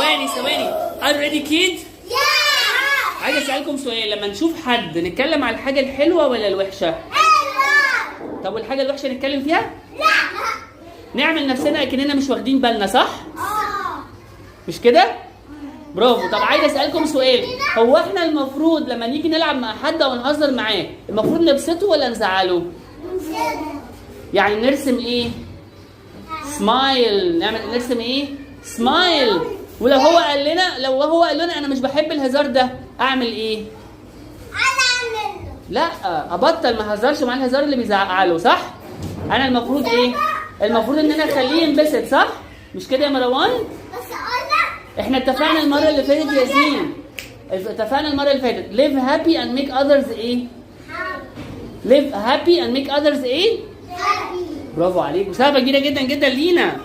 ثواني are you ready kids؟ عايز اسالكم سؤال، لما نشوف حد نتكلم على الحاجه الحلوه ولا الوحشه؟ حلوة. طب والحاجه الوحشه نتكلم فيها؟ لا. نعمل نفسنا كأننا مش واخدين بالنا، صح؟ مش كده؟ برافو. طب عايز اسالكم سؤال، هو احنا المفروض لما نيجي نلعب مع حد او نهزر معاه المفروض نبسطه ولا نزعله؟ يعني نرسم ايه؟ سمايل. نرسم ايه؟ سمايل. ولو هو قال لنا انا مش بحب الهزار ده، اعمل ايه؟ لا، ابطل ما اهزرش مع الهزار اللي بيزعله، صح؟ انا المفروض ايه؟ المفروض ان انا اخليه ينبسط، صح؟ مش كده يا مروان؟ احنا اتفقنا المره اللي فاتت يا ياسين، اتفقنا المره اللي فاتت live happy and make others ايه؟ live happy and make others ايه؟ برافو عليك، مسابقه كبيره جدا جدا لينا.